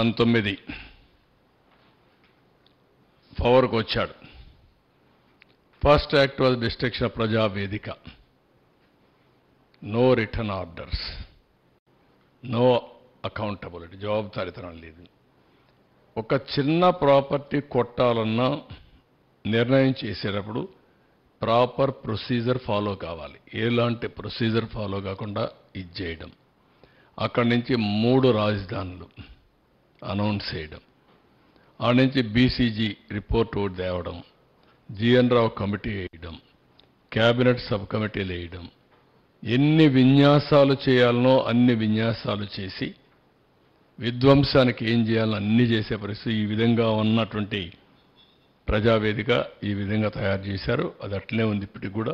2019 పవర్కి వచ్చాడు. First act was destruction of Praja Vedika. No return orders, no accountability, జవాబుదారీతనం లేదు. ఒక చిన్న ప్రాపర్టీ కొట్టాలన్నా నిర్ణయం చేసేటప్పుడు ప్రాపర్ ప్రొసీజర్ ఫాలో కావాలి. ఎలాంటి ప్రొసీజర్ ఫాలో కాకుండా ఇది చేయడం, అక్కడి నుంచి 3 రాజధానులు అనౌన్స్ చేయడం, ఆ నుంచి బీసీజీ రిపోర్ట్ ఒకటి తేవడం, జిఎన్ రావు కమిటీ వేయడం, క్యాబినెట్ సబ్ కమిటీలు వేయడం, ఎన్ని విన్యాసాలు చేయాలనో అన్ని విన్యాసాలు చేసి విధ్వంసానికి ఏం చేయాలో అన్ని చేసే పరిస్థితి. ఈ విధంగా ఉన్నటువంటి ప్రజావేదిక ఈ విధంగా తయారు చేశారు. అది అట్లనే ఉంది ఇప్పటికి కూడా.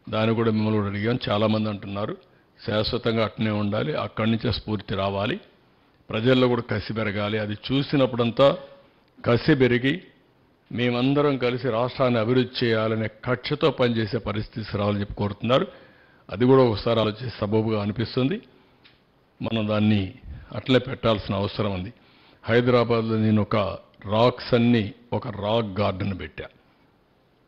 దాన్ని కూడా మిమ్మల్ని కూడా అడిగాం. చాలామంది అంటున్నారు శాశ్వతంగా అట్లనే ఉండాలి, అక్కడి నుంచే స్ఫూర్తి రావాలి, ప్రజల్లో కూడా కసి పెరగాలి. అది చూసినప్పుడంతా కసి పెరిగి మేమందరం కలిసి రాష్ట్రాన్ని అభివృద్ధి చేయాలనే కక్షతో పనిచేసే పరిస్థితి రావాలని చెప్పి కోరుతున్నారు. అది కూడా ఒకసారి ఆలోచించి సబబుగా అనిపిస్తుంది. మనం దాన్ని అట్లే పెట్టాల్సిన అవసరం ఉంది. హైదరాబాద్లో నేను ఒక రాక్ గార్డెన్ పెట్టా.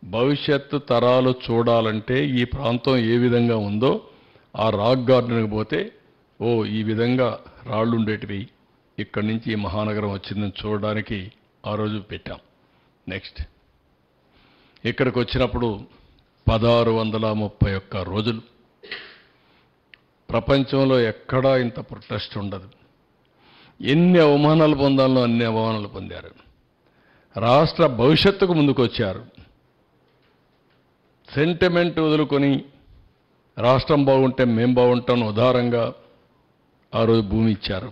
భవిష్యత్తు తరాలు చూడాలంటే ఈ ప్రాంతం ఏ విధంగా ఉందో ఆ రాక్ గార్డెన్కి పోతే ఈ విధంగా రాళ్ళు ఉండేటివి, ఇక్కడి నుంచి ఈ మహానగరం వచ్చిందని చూడడానికి ఆ రోజు పెట్టాం. నెక్స్ట్ ఇక్కడికి వచ్చినప్పుడు 1631 రోజులు. ప్రపంచంలో ఎక్కడా ఇంత ప్రొటెస్ట్ ఉండదు. ఎన్ని అవమానాలు పొందాలో అన్ని అవమానాలు పొందారు. రాష్ట్ర భవిష్యత్తుకు ముందుకు వచ్చారు. సెంటిమెంట్ వదులుకొని రాష్ట్రం బాగుంటే మేం బాగుంటాం ఉదారంగా ఆ రోజు భూమి ఇచ్చారు.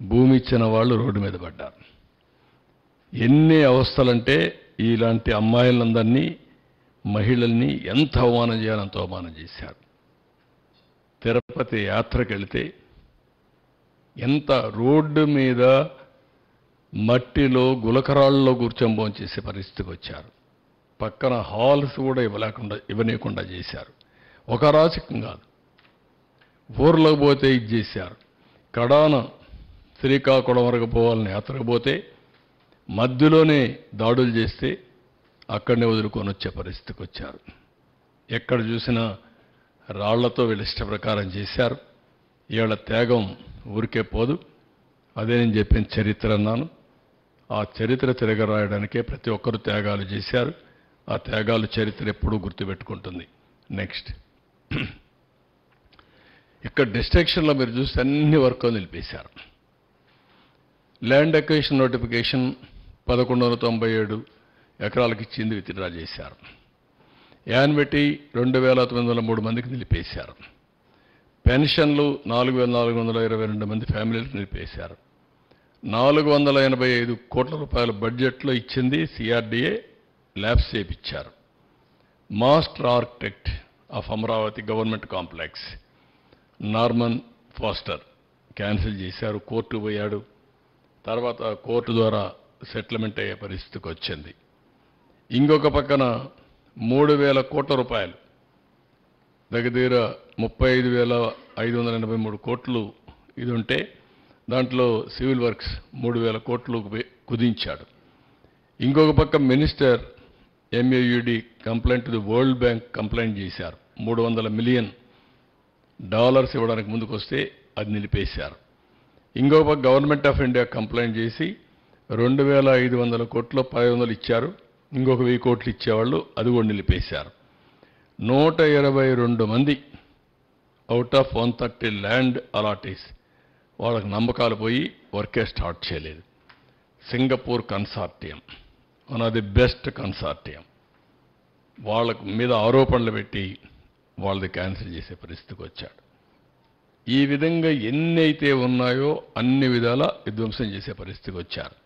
భూమి ఇచ్చిన వాళ్ళు రోడ్డు మీద పడ్డారు. ఎన్ని అవస్థలంటే ఇలాంటి అమ్మాయిలందరినీ, మహిళల్ని ఎంత అవమానం చేయాలో అంత అవమానం చేశారు. తిరుపతి యాత్రకు వెళితే ఎంత రోడ్డు మీద మట్టిలో గులకరాళ్ళలో కూర్చొని భోంచేసే పరిస్థితికి వచ్చారు. పక్కన హాల్స్ కూడా ఇవ్వనీయకుండా చేశారు. ఒక రాజకీయం కాదు, ఊర్లోకి పోతే ఇది చేశారు. కడాన శ్రీకాకుళం వరకు పోవాలని యాత్రకు పోతే మధ్యలోనే దాడులు చేస్తే అక్కడనే వదులుకొని వచ్చే పరిస్థితికి వచ్చారు. ఎక్కడ చూసినా రాళ్లతో వీళ్ళ ఇష్ట ప్రకారం చేశారు. ఇవాళ త్యాగం ఊరికే పోదు. అదే నేను చెప్పిన చరిత్ర అన్నాను. ఆ చరిత్ర తిరగరాయడానికే ప్రతి ఒక్కరూ త్యాగాలు చేశారు. ఆ త్యాగాలు చరిత్ర ఎప్పుడూ గుర్తుపెట్టుకుంటుంది. నెక్స్ట్ ఇక్కడ డిస్ట్రక్షన్లో మీరు చూస్తే అన్ని వర్క్ నిలిపేశారు. ల్యాండ్ అక్విజిషన్ నోటిఫికేషన్ 1197 ఎకరాలకు ఇచ్చింది విత్డ్రా చేశారు. యాన్బెట్టి 2903 మందికి నిలిపేశారు. పెన్షన్లు 4422 మంది ఫ్యామిలీలకు నిలిపేశారు. 485 కోట్ల రూపాయల బడ్జెట్లో ఇచ్చింది సిఆర్డీఏ ల్యాబ్స్ చేయించారు. Master architect of Amaravati government complex Norman faster cancel చేశారు. కోర్టు పోయాడు. తర్వాత కోర్టు ద్వారా సెటిల్మెంట్ అయ్యే పరిస్థితికి వచ్చింది. ఇంకొక పక్కన 3000 కోట్ల రూపాయలు, దగ్గర 35,583 కోట్లు ఇది ఉంటే దాంట్లో సివిల్ వర్క్స్ 3000 కోట్లు కుదించాడు. ఇంకొక పక్క minister MAUD complaint the world bank complaint చేశారు. $300 మిలియన్ ఇవ్వడానికి ముందుకు వస్తే అది నిలిపేశారు. ఇంకొక పక్క గవర్నమెంట్ ఆఫ్ ఇండియా కంప్లైంట్ చేసి 2500 కోట్లు 500 ఇచ్చారు. ఇంకొక 1000 కోట్లు ఇచ్చేవాళ్ళు అది కూడా నిలిపేశారు. 122 మంది అవుట్ ఆఫ్ 130 ల్యాండ్ అలాటీస్ వాళ్ళకి నమ్మకాలు పోయి వర్కే స్టార్ట్ చేయలేదు. Singapore consortium one of the best consortium వాళ్ళకు మీద ఆరోపణలు పెట్టి వాళ్ళది క్యాన్సిల్ చేసే పరిస్థితికి వచ్చాడు. ఈ విధంగా ఎన్నైతే ఉన్నాయో అన్ని విధాలా విధ్వంసం చేసే పరిస్థితికి వచ్చారు.